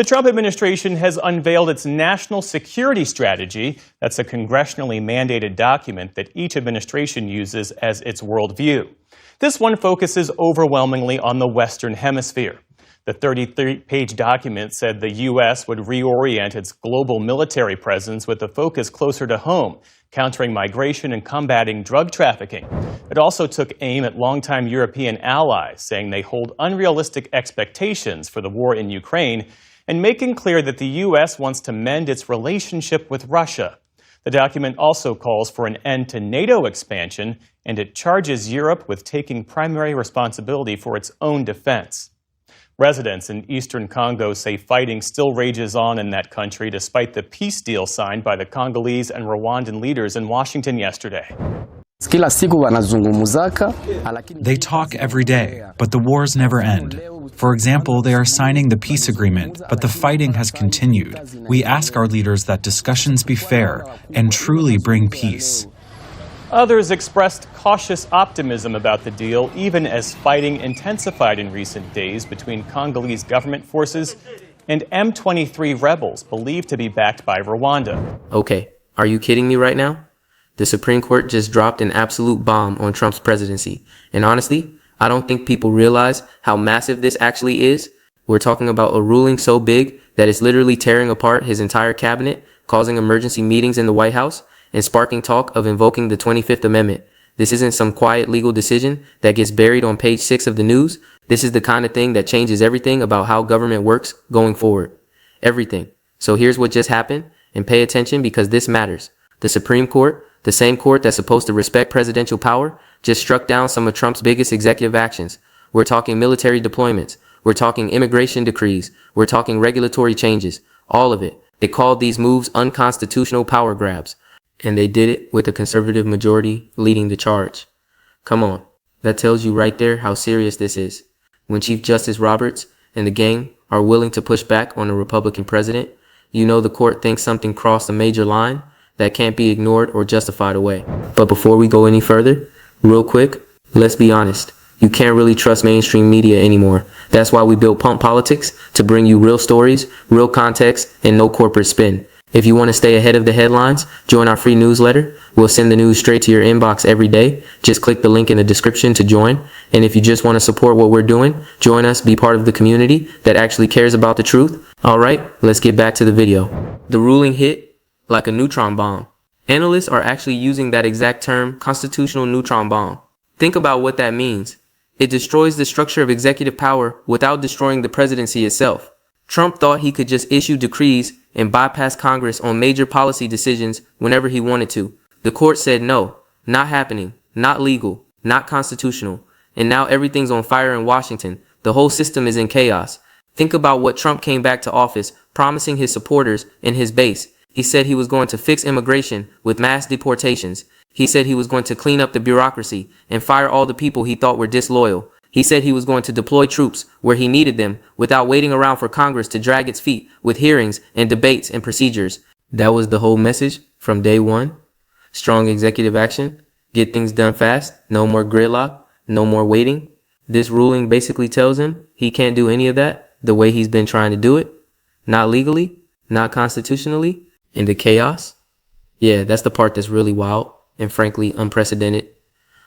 The Trump administration has unveiled its national security strategy. That's a congressionally mandated document that each administration uses as its worldview. This one focuses overwhelmingly on the Western Hemisphere. The 33-page document said the U.S. would reorient its global military presence with a focus closer to home, countering migration and combating drug trafficking. It also took aim at longtime European allies, saying they hold unrealistic expectations for the war in Ukraine and making clear that the U.S. wants to mend its relationship with Russia. The document also calls for an end to NATO expansion, and it charges Europe with taking primary responsibility for its own defense. Residents in eastern Congo say fighting still rages on in that country despite the peace deal signed by the Congolese and Rwandan leaders in Washington yesterday. They talk every day, but the wars never end. For example, they are signing the peace agreement, but the fighting has continued. We ask our leaders that discussions be fair and truly bring peace. Others expressed cautious optimism about the deal, even as fighting intensified in recent days between Congolese government forces and M23 rebels believed to be backed by Rwanda. Okay, are you kidding me right now? The Supreme Court just dropped an absolute bomb on Trump's presidency. And honestly, I don't think people realize how massive this actually is. We're talking about a ruling so big that it's literally tearing apart his entire cabinet, causing emergency meetings in the White House, and sparking talk of invoking the 25th Amendment. This isn't some quiet legal decision that gets buried on page 6 of the news. This is the kind of thing that changes everything about how government works going forward. Everything. So here's what just happened, and pay attention because this matters. The Supreme Court, the same court that's supposed to respect presidential power, just struck down some of Trump's biggest executive actions. We're talking military deployments. We're talking immigration decrees. We're talking regulatory changes. All of it. They called these moves unconstitutional power grabs. And they did it with a conservative majority leading the charge. Come on. That tells you right there how serious this is. When Chief Justice Roberts and the gang are willing to push back on a Republican president, you know the court thinks something crossed a major line that can't be ignored or justified away. But before we go any further, real quick, let's be honest. You can't really trust mainstream media anymore. That's why we built Pump Politics, to bring you real stories, real context, and no corporate spin. If you want to stay ahead of the headlines, join our free newsletter. We'll send the news straight to your inbox every day. Just click the link in the description to join. And if you just want to support what we're doing, join us, be part of the community that actually cares about the truth. All right, let's get back to the video. The ruling hit like a neutron bomb. Analysts are actually using that exact term, constitutional neutron bomb. Think about what that means. It destroys the structure of executive power without destroying the presidency itself. Trump thought he could just issue decrees and bypass Congress on major policy decisions whenever he wanted to. The court said no, not happening, not legal, not constitutional. And now everything's on fire in Washington. The whole system is in chaos. Think about what Trump came back to office promising his supporters and his base. He said he was going to fix immigration with mass deportations. He said he was going to clean up the bureaucracy and fire all the people he thought were disloyal. He said he was going to deploy troops where he needed them without waiting around for Congress to drag its feet with hearings and debates and procedures. That was the whole message from day one. Strong executive action, get things done fast, no more gridlock, no more waiting. This ruling basically tells him he can't do any of that the way he's been trying to do it. Not legally, not constitutionally, in the chaos. Yeah, that's the part that's really wild and frankly unprecedented.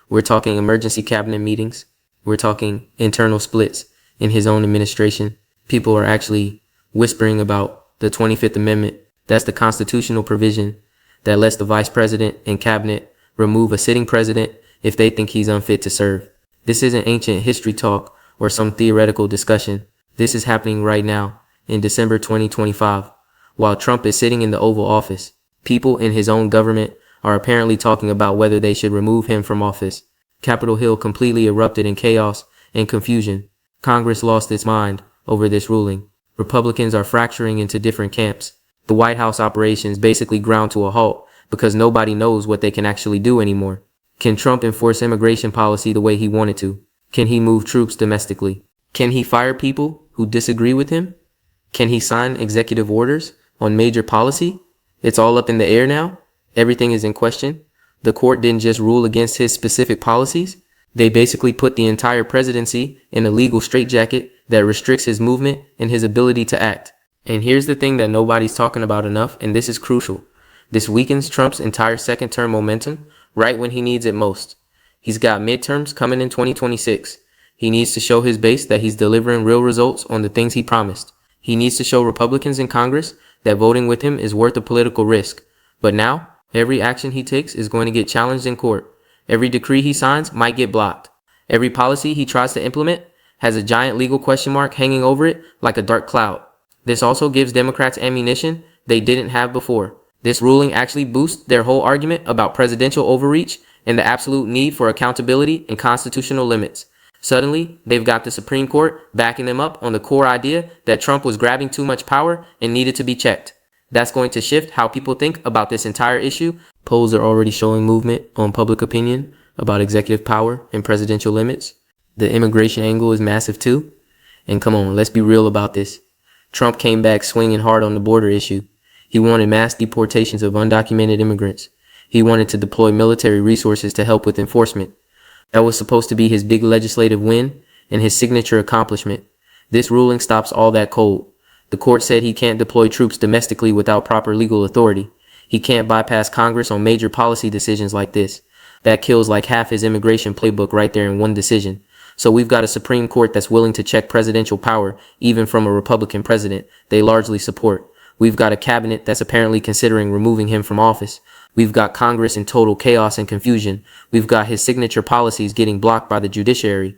We're talking emergency cabinet meetings. We're talking internal splits in his own administration. People are actually whispering about the 25th Amendment. That's the constitutional provision that lets the vice president and cabinet remove a sitting president if they think he's unfit to serve. This isn't ancient history talk or some theoretical discussion. This is happening right now in December 2025. While Trump is sitting in the Oval Office, people in his own government are apparently talking about whether they should remove him from office. Capitol Hill completely erupted in chaos and confusion. Congress lost its mind over this ruling. Republicans are fracturing into different camps. The White House operations basically ground to a halt because nobody knows what they can actually do anymore. Can Trump enforce immigration policy the way he wanted to? Can he move troops domestically? Can he fire people who disagree with him? Can he sign executive orders on major policy? It's all up in the air now. Everything is in question. The court didn't just rule against his specific policies. They basically put the entire presidency in a legal straitjacket that restricts his movement and his ability to act. And here's the thing that nobody's talking about enough, and this is crucial. This weakens Trump's entire second term momentum right when he needs it most. He's got midterms coming in 2026. He needs to show his base that he's delivering real results on the things he promised. He needs to show Republicans in Congress that voting with him is worth the political risk. But now, every action he takes is going to get challenged in court. Every decree he signs might get blocked. Every policy he tries to implement has a giant legal question mark hanging over it like a dark cloud. This also gives Democrats ammunition they didn't have before. This ruling actually boosts their whole argument about presidential overreach and the absolute need for accountability and constitutional limits. Suddenly, they've got the Supreme Court backing them up on the core idea that Trump was grabbing too much power and needed to be checked. That's going to shift how people think about this entire issue. Polls are already showing movement on public opinion about executive power and presidential limits. The immigration angle is massive too. And come on, let's be real about this. Trump came back swinging hard on the border issue. He wanted mass deportations of undocumented immigrants. He wanted to deploy military resources to help with enforcement. That was supposed to be his big legislative win and his signature accomplishment. This ruling stops all that cold. The court said he can't deploy troops domestically without proper legal authority. He can't bypass Congress on major policy decisions like this. That kills like half his immigration playbook right there in one decision. So we've got a Supreme Court that's willing to check presidential power, even from a Republican president they largely support. We've got a cabinet that's apparently considering removing him from office. We've got Congress in total chaos and confusion. We've got his signature policies getting blocked by the judiciary.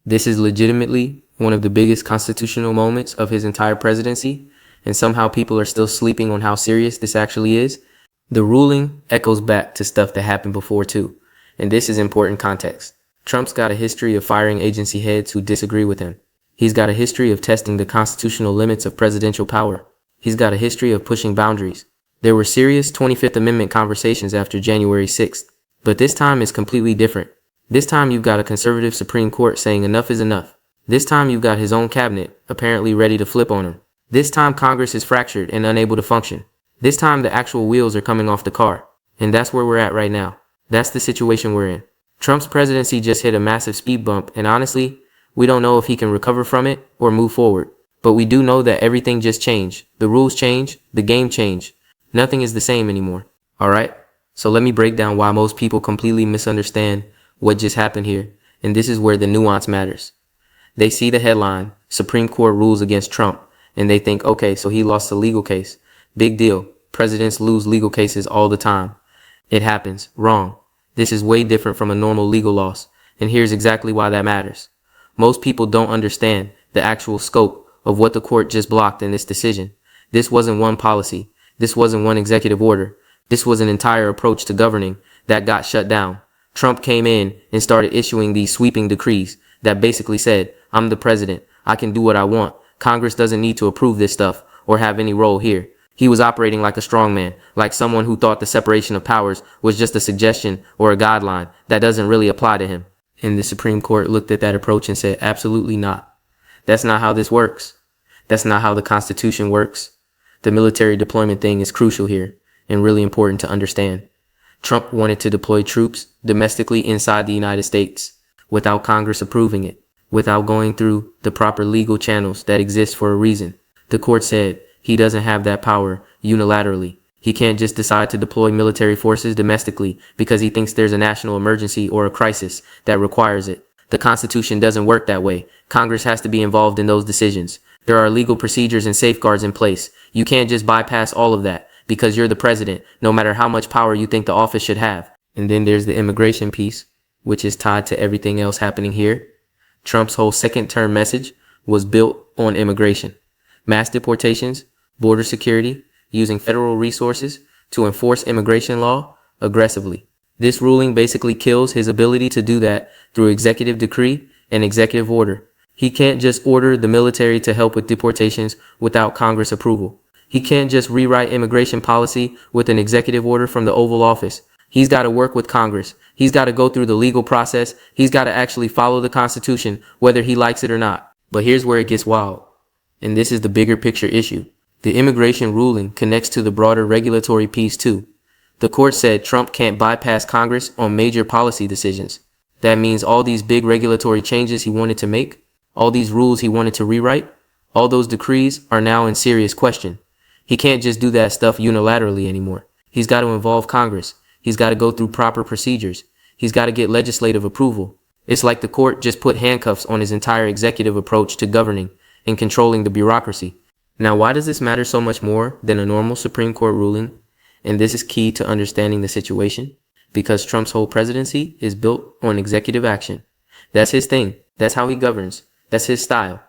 This is legitimately one of the biggest constitutional moments of his entire presidency, and somehow people are still sleeping on how serious this actually is. The ruling echoes back to stuff that happened before too, and this is important context. Trump's got a history of firing agency heads who disagree with him. He's got a history of testing the constitutional limits of presidential power. He's got a history of pushing boundaries. There were serious 25th Amendment conversations after January 6th, but this time is completely different. This time you've got a conservative Supreme Court saying enough is enough. This time you've got his own cabinet apparently ready to flip on him. This time Congress is fractured and unable to function. This time the actual wheels are coming off the car. And that's where we're at right now. That's the situation we're in. Trump's presidency just hit a massive speed bump, and honestly, we don't know if he can recover from it or move forward. But we do know that everything just changed. The rules change, the game changed. Nothing is the same anymore. Alright? So let me break down why most people completely misunderstand what just happened here. And this is where the nuance matters. They see the headline, Supreme Court rules against Trump, and they think, okay, so he lost a legal case. Big deal. Presidents lose legal cases all the time. It happens. Wrong. This is way different from a normal legal loss. And here's exactly why that matters. Most people don't understand the actual scope of what the court just blocked in this decision. This wasn't one policy. This wasn't one executive order. This was an entire approach to governing that got shut down. Trump came in and started issuing these sweeping decrees that basically said, I'm the president. I can do what I want. Congress doesn't need to approve this stuff or have any role here. He was operating like a strongman, like someone who thought the separation of powers was just a suggestion or a guideline that doesn't really apply to him. And the Supreme Court looked at that approach and said, absolutely not. That's not how this works. That's not how the Constitution works. The military deployment thing is crucial here and really important to understand. Trump wanted to deploy troops domestically inside the United States without Congress approving it, without going through the proper legal channels that exist for a reason. The court said he doesn't have that power unilaterally. He can't just decide to deploy military forces domestically because he thinks there's a national emergency or a crisis that requires it. The Constitution doesn't work that way. Congress has to be involved in those decisions. There are legal procedures and safeguards in place. You can't just bypass all of that because you're the president, no matter how much power you think the office should have. And then there's the immigration piece, which is tied to everything else happening here. Trump's whole second term message was built on immigration. Mass deportations, border security, using federal resources to enforce immigration law aggressively. This ruling basically kills his ability to do that through executive decree and executive order. He can't just order the military to help with deportations without Congress approval. He can't just rewrite immigration policy with an executive order from the Oval Office. He's got to work with Congress. He's got to go through the legal process. He's got to actually follow the Constitution, whether he likes it or not. But here's where it gets wild. And this is the bigger picture issue. The immigration ruling connects to the broader regulatory piece too. The court said Trump can't bypass Congress on major policy decisions. That means all these big regulatory changes he wanted to make, all these rules he wanted to rewrite, All those decrees are now in serious question. He can't just do that stuff unilaterally anymore. He's got to involve Congress. He's got to go through proper procedures. He's got to get legislative approval. It's like the court just put handcuffs on his entire executive approach to governing and controlling the bureaucracy. Now, why does this matter so much more than a normal Supreme Court ruling? And this is key to understanding the situation, because Trump's whole presidency is built on executive action. That's his thing. That's how he governs. That's his style.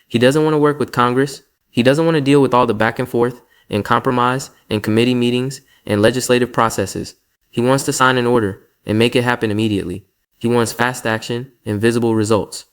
He doesn't want to work with Congress. He doesn't want to deal with all the back and forth and compromise and committee meetings and legislative processes. He wants to sign an order and make it happen immediately. He wants fast action and visible results.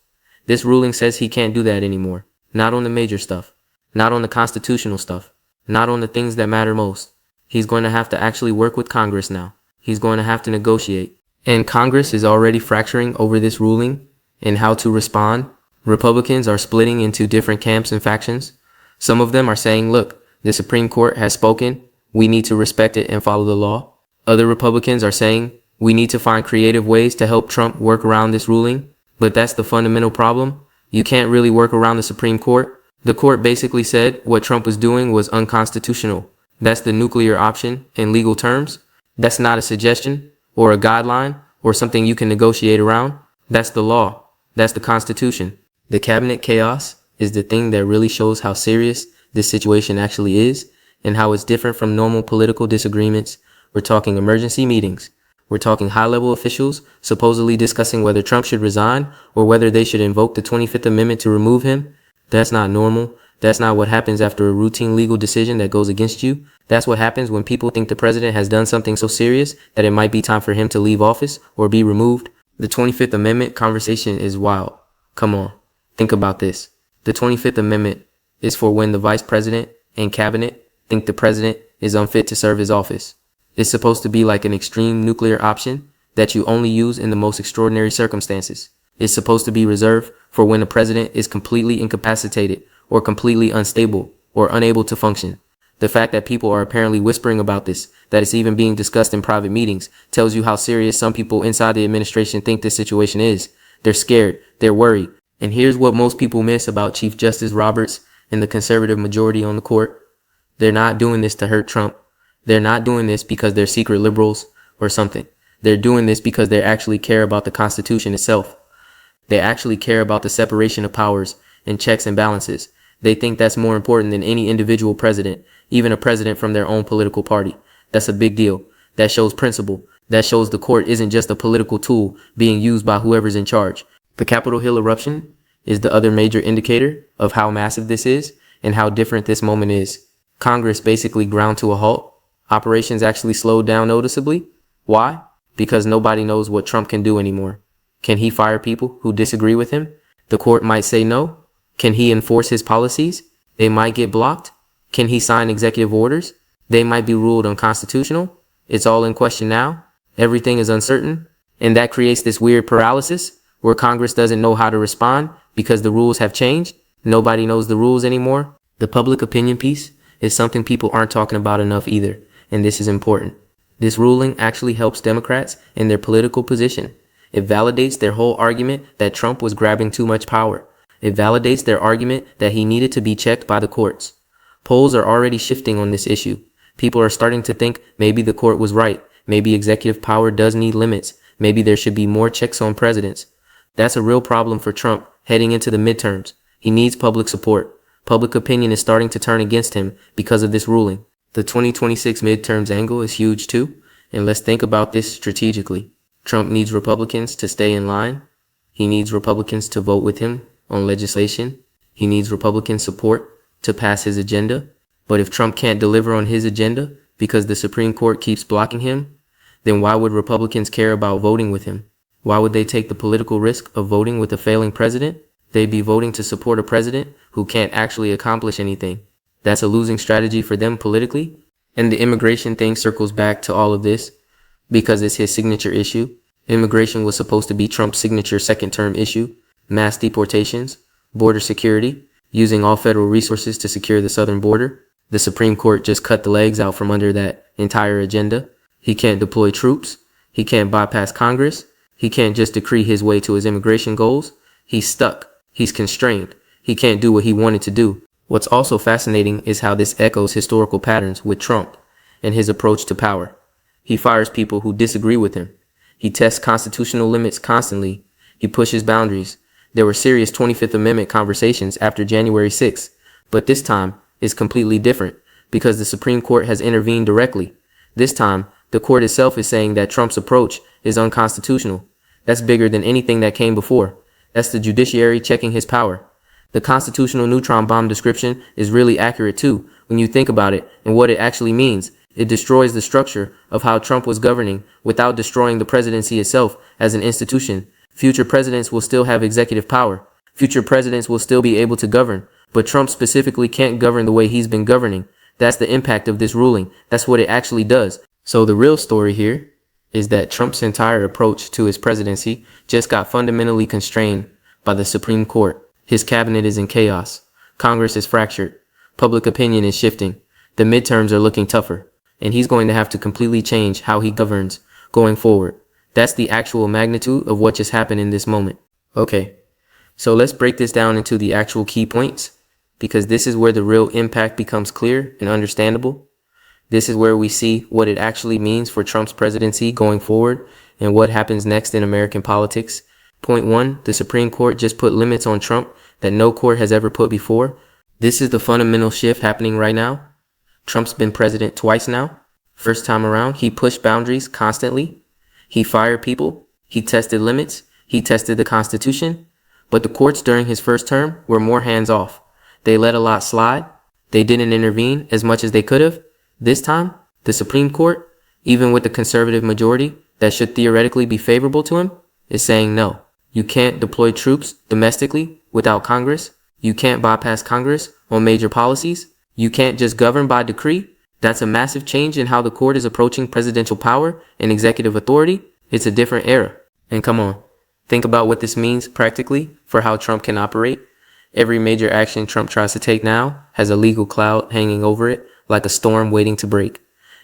This ruling says he can't do that anymore. Not on the major stuff. Not on the constitutional stuff. Not on the things that matter most. He's going to have to actually work with Congress now. He's going to have to negotiate. And Congress is already fracturing over this ruling and how to respond. Republicans are splitting into different camps and factions. Some of them are saying, look, the Supreme Court has spoken. We need to respect it and follow the law. Other Republicans are saying, we need to find creative ways to help Trump work around this ruling. But that's the fundamental problem. You can't really work around the Supreme Court. The court basically said what Trump was doing was unconstitutional. That's the nuclear option in legal terms. That's not a suggestion or a guideline or something you can negotiate around. That's the law. That's the Constitution. The cabinet chaos is the thing that really shows how serious this situation actually is and how it's different from normal political disagreements. We're talking emergency meetings. We're talking high-level officials supposedly discussing whether Trump should resign or whether they should invoke the 25th Amendment to remove him. That's not normal. That's not what happens after a routine legal decision that goes against you. That's what happens when people think the president has done something so serious that it might be time for him to leave office or be removed. The 25th Amendment conversation is wild. Come on, think about this. The 25th Amendment is for when the vice president and cabinet think the president is unfit to serve his office. It's supposed to be like an extreme nuclear option that you only use in the most extraordinary circumstances. It's supposed to be reserved for when the president is completely incapacitated or completely unstable or unable to function. The fact that people are apparently whispering about this, that it's even being discussed in private meetings, tells you how serious some people inside the administration think this situation is. They're scared. They're worried. And here's what most people miss about Chief Justice Roberts and the conservative majority on the court. They're not doing this to hurt Trump. They're not doing this because they're secret liberals or something. They're doing this because they actually care about the Constitution itself. They actually care about the separation of powers and checks and balances. They think that's more important than any individual president, even a president from their own political party. That's a big deal. That shows principle. That shows the court isn't just a political tool being used by whoever's in charge. The Capitol Hill eruption is the other major indicator of how massive this is and how different this moment is. Congress basically ground to a halt. Operations actually slowed down noticeably. Why? Because nobody knows what Trump can do anymore. Can he fire people who disagree with him? The court might say no. Can he enforce his policies? They might get blocked. Can he sign executive orders? They might be ruled unconstitutional. It's all in question now. Everything is uncertain. And that creates this weird paralysis where Congress doesn't know how to respond because the rules have changed. Nobody knows the rules anymore. The public opinion piece is something people aren't talking about enough either. And this is important. This ruling actually helps Democrats in their political position. It validates their whole argument that Trump was grabbing too much power. It validates their argument that he needed to be checked by the courts. Polls are already shifting on this issue. People are starting to think maybe the court was right. Maybe executive power does need limits. Maybe there should be more checks on presidents. That's a real problem for Trump heading into the midterms. He needs public support. Public opinion is starting to turn against him because of this ruling. The 2026 midterms angle is huge too. And let's think about this strategically. Trump needs Republicans to stay in line. He needs Republicans to vote with him on legislation. He needs Republican support to pass his agenda. But if Trump can't deliver on his agenda because the Supreme Court keeps blocking him, then why would Republicans care about voting with him? Why would they take the political risk of voting with a failing president? They'd be voting to support a president who can't actually accomplish anything. That's a losing strategy for them politically. And the immigration thing circles back to all of this because it's his signature issue. Immigration was supposed to be Trump's signature second-term issue. Mass deportations, border security, using all federal resources to secure the southern border. The Supreme Court just cut the legs out from under that entire agenda. He can't deploy troops. He can't bypass Congress. He can't just decree his way to his immigration goals. He's stuck. He's constrained. He can't do what he wanted to do. What's also fascinating is how this echoes historical patterns with Trump and his approach to power. He fires people who disagree with him. He tests constitutional limits constantly. He pushes boundaries. There were serious 25th Amendment conversations after January 6th, but this time is completely different because the Supreme Court has intervened directly. This time, the court itself is saying that Trump's approach is unconstitutional. That's bigger than anything that came before. That's the judiciary checking his power. The constitutional neutron bomb description is really accurate too when you think about it and what it actually means. It destroys the structure of how Trump was governing without destroying the presidency itself as an institution. Future presidents will still have executive power. Future presidents will still be able to govern, but Trump specifically can't govern the way he's been governing. That's the impact of this ruling. That's what it actually does. So the real story here is that Trump's entire approach to his presidency just got fundamentally constrained by the Supreme Court. His cabinet is in chaos. Congress is fractured. Public opinion is shifting. The midterms are looking tougher. And he's going to have to completely change how he governs going forward. That's the actual magnitude of what just happened in this moment. Okay, so let's break this down into the actual key points, because this is where the real impact becomes clear and understandable. This is where we see what it actually means for Trump's presidency going forward and what happens next in American politics. Point 1, the Supreme Court just put limits on Trump that no court has ever put before. This is the fundamental shift happening right now. Trump's been president twice now. First time around, he pushed boundaries constantly. He fired people. He tested limits. He tested the Constitution. But the courts during his first term were more hands off. They let a lot slide. They didn't intervene as much as they could have. This time, the Supreme Court, even with the conservative majority that should theoretically be favorable to him, is saying no. You can't deploy troops domestically without Congress. You can't bypass Congress on major policies. You can't just govern by decree. That's a massive change in how the court is approaching presidential power and executive authority. It's a different era. And come on, think about what this means practically for how Trump can operate. Every major action Trump tries to take now has a legal cloud hanging over it, like a storm waiting to break.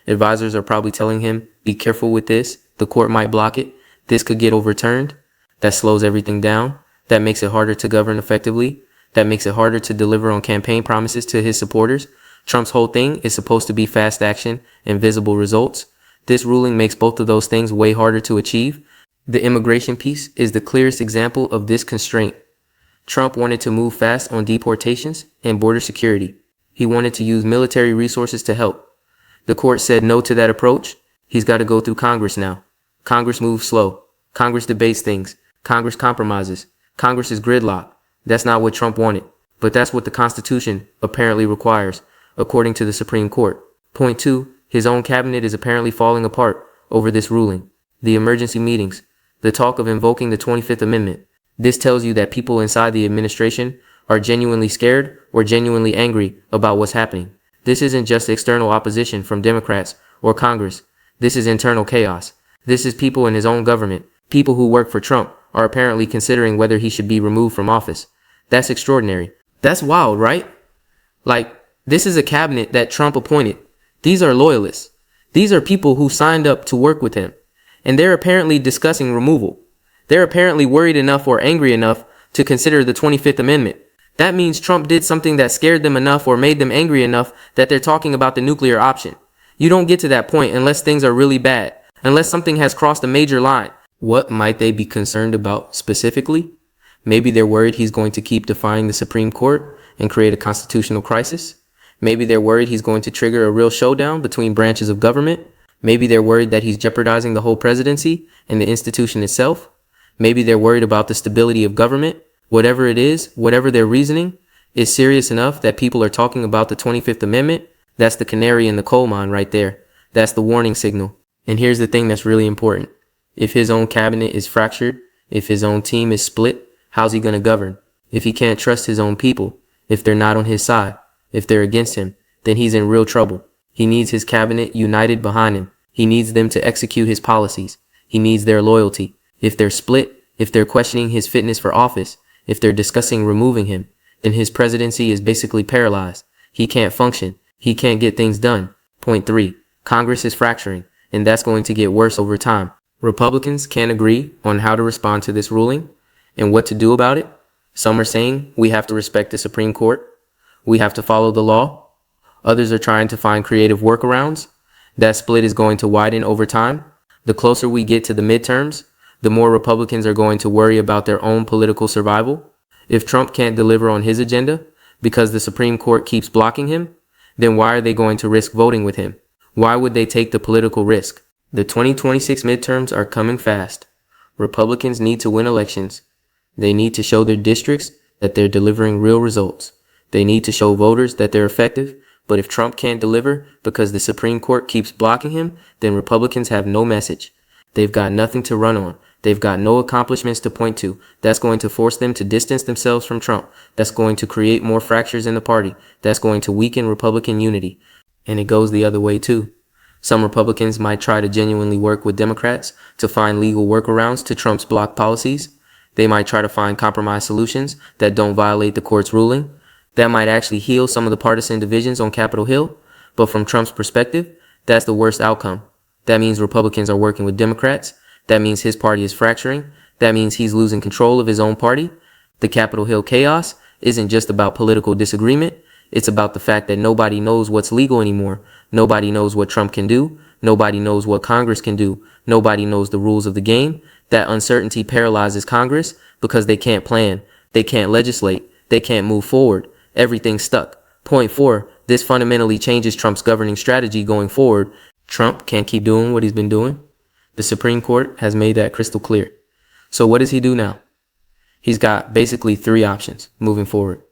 Advisors are probably telling him, be careful with this. The court might block it. This could get overturned. That slows everything down. That makes it harder to govern effectively. That makes it harder to deliver on campaign promises to his supporters. Trump's whole thing is supposed to be fast action and visible results. This ruling makes both of those things way harder to achieve. The immigration piece is the clearest example of this constraint. Trump wanted to move fast on deportations and border security. He wanted to use military resources to help. The court said no to that approach. He's got to go through Congress now. Congress moves slow. Congress debates things. Congress compromises. Congress is gridlocked. That's not what Trump wanted, but that's what the Constitution apparently requires, according to the Supreme Court. Point 2, his own cabinet is apparently falling apart over this ruling. The emergency meetings, the talk of invoking the 25th Amendment. This tells you that people inside the administration are genuinely scared or genuinely angry about what's happening. This isn't just external opposition from Democrats or Congress. This is internal chaos. This is people in his own government. People who work for Trump are apparently considering whether he should be removed from office. That's extraordinary. That's wild, right? Like, this is a cabinet that Trump appointed. These are loyalists. These are people who signed up to work with him. And they're apparently discussing removal. They're apparently worried enough or angry enough to consider the 25th Amendment. That means Trump did something that scared them enough or made them angry enough that they're talking about the nuclear option. You don't get to that point unless things are really bad, unless something has crossed a major line. What might they be concerned about specifically? Maybe they're worried he's going to keep defying the Supreme Court and create a constitutional crisis. Maybe they're worried he's going to trigger a real showdown between branches of government. Maybe they're worried that he's jeopardizing the whole presidency and the institution itself. Maybe they're worried about the stability of government. Whatever it is, whatever their reasoning, is serious enough that people are talking about the 25th Amendment. That's the canary in the coal mine right there. That's the warning signal. And here's the thing that's really important. If his own cabinet is fractured, if his own team is split, how's he going to govern? If he can't trust his own people, if they're not on his side, if they're against him, then he's in real trouble. He needs his cabinet united behind him. He needs them to execute his policies. He needs their loyalty. If they're split, if they're questioning his fitness for office, if they're discussing removing him, then his presidency is basically paralyzed. He can't function. He can't get things done. Point 3, Congress is fracturing, and that's going to get worse over time. Republicans can't agree on how to respond to this ruling and what to do about it. Some are saying we have to respect the Supreme Court. We have to follow the law. Others are trying to find creative workarounds. That split is going to widen over time. The closer we get to the midterms, the more Republicans are going to worry about their own political survival. If Trump can't deliver on his agenda because the Supreme Court keeps blocking him, then why are they going to risk voting with him? Why would they take the political risk? The 2026 midterms are coming fast. Republicans need to win elections. They need to show their districts that they're delivering real results. They need to show voters that they're effective. But if Trump can't deliver because the Supreme Court keeps blocking him, then Republicans have no message. They've got nothing to run on. They've got no accomplishments to point to. That's going to force them to distance themselves from Trump. That's going to create more fractures in the party. That's going to weaken Republican unity. And it goes the other way too. Some Republicans might try to genuinely work with Democrats to find legal workarounds to Trump's block policies. They might try to find compromise solutions that don't violate the court's ruling. That might actually heal some of the partisan divisions on Capitol Hill. But from Trump's perspective, that's the worst outcome. That means Republicans are working with Democrats. That means his party is fracturing. That means he's losing control of his own party. The Capitol Hill chaos isn't just about political disagreement. It's about the fact that nobody knows what's legal anymore. Nobody knows what Trump can do. Nobody knows what Congress can do. Nobody knows the rules of the game. That uncertainty paralyzes Congress because they can't plan. They can't legislate. They can't move forward. Everything's stuck. Point 4, this fundamentally changes Trump's governing strategy going forward. Trump can't keep doing what he's been doing. The Supreme Court has made that crystal clear. So what does he do now? He's got basically 3 options moving forward.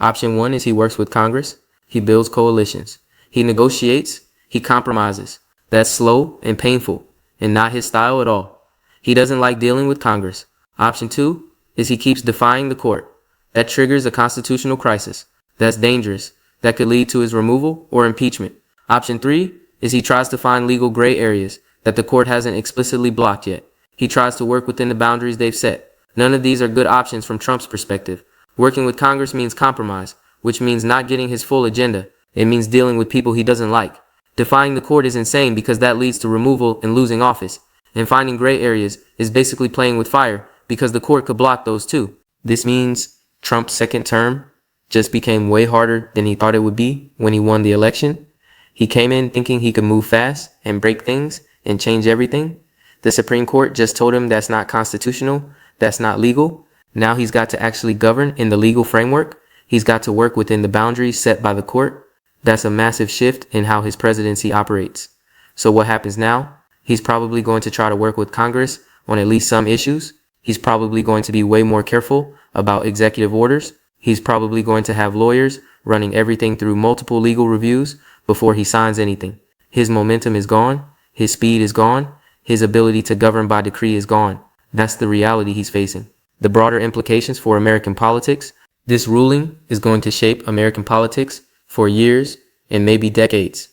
Option 1 is he works with Congress. He builds coalitions. He negotiates. He compromises. That's slow and painful and not his style at all. He doesn't like dealing with Congress. Option 2 is he keeps defying the court. That triggers a constitutional crisis. That's dangerous. That could lead to his removal or impeachment. Option 3 is he tries to find legal gray areas that the court hasn't explicitly blocked yet. He tries to work within the boundaries they've set. None of these are good options from Trump's perspective. Working with Congress means compromise, which means not getting his full agenda. It means dealing with people he doesn't like. Defying the court is insane because that leads to removal and losing office. And finding gray areas is basically playing with fire because the court could block those too. This means Trump's second term just became way harder than he thought it would be when he won the election. He came in thinking he could move fast and break things and change everything. The Supreme Court just told him that's not constitutional, that's not legal. Now he's got to actually govern in the legal framework. He's got to work within the boundaries set by the court. That's a massive shift in how his presidency operates. So what happens now? He's probably going to try to work with Congress on at least some issues. He's probably going to be way more careful about executive orders. He's probably going to have lawyers running everything through multiple legal reviews before he signs anything. His momentum is gone. His speed is gone. His ability to govern by decree is gone. That's the reality he's facing. The broader implications for American politics. This ruling is going to shape American politics for years and maybe decades.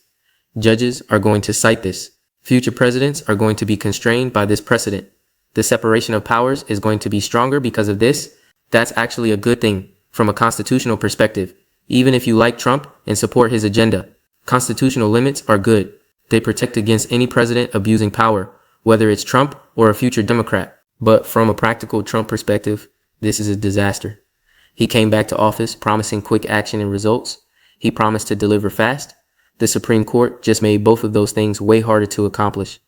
Judges are going to cite this. Future presidents are going to be constrained by this precedent. The separation of powers is going to be stronger because of this. That's actually a good thing from a constitutional perspective. Even if you like Trump and support his agenda, constitutional limits are good. They protect against any president abusing power, whether it's Trump or a future Democrat. But from a practical Trump perspective, this is a disaster. He came back to office promising quick action and results. He promised to deliver fast. The Supreme Court just made both of those things way harder to accomplish.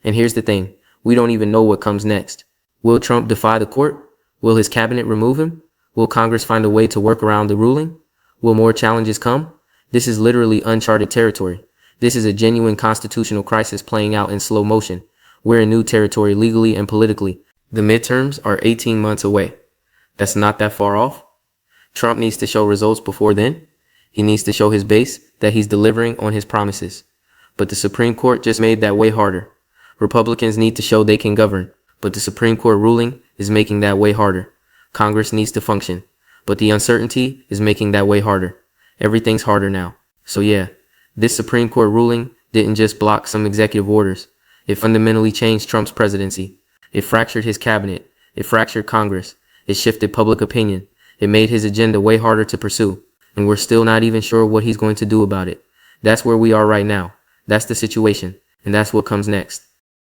And here's the thing. We don't even know what comes next. Will Trump defy the court? Will his cabinet remove him? Will Congress find a way to work around the ruling? Will more challenges come? This is literally uncharted territory. This is a genuine constitutional crisis playing out in slow motion. We're in new territory legally and politically. The midterms are 18 months away. That's not that far off. Trump needs to show results before then. He needs to show his base that he's delivering on his promises. But the Supreme Court just made that way harder. Republicans need to show they can govern, but the Supreme Court ruling is making that way harder. Congress needs to function, but the uncertainty is making that way harder. Everything's harder now. So yeah, this Supreme Court ruling didn't just block some executive orders. It fundamentally changed Trump's presidency. It fractured his cabinet. It fractured Congress. It shifted public opinion. It made his agenda way harder to pursue. And we're still not even sure what he's going to do about it. That's where we are right now. That's the situation. And that's what comes next.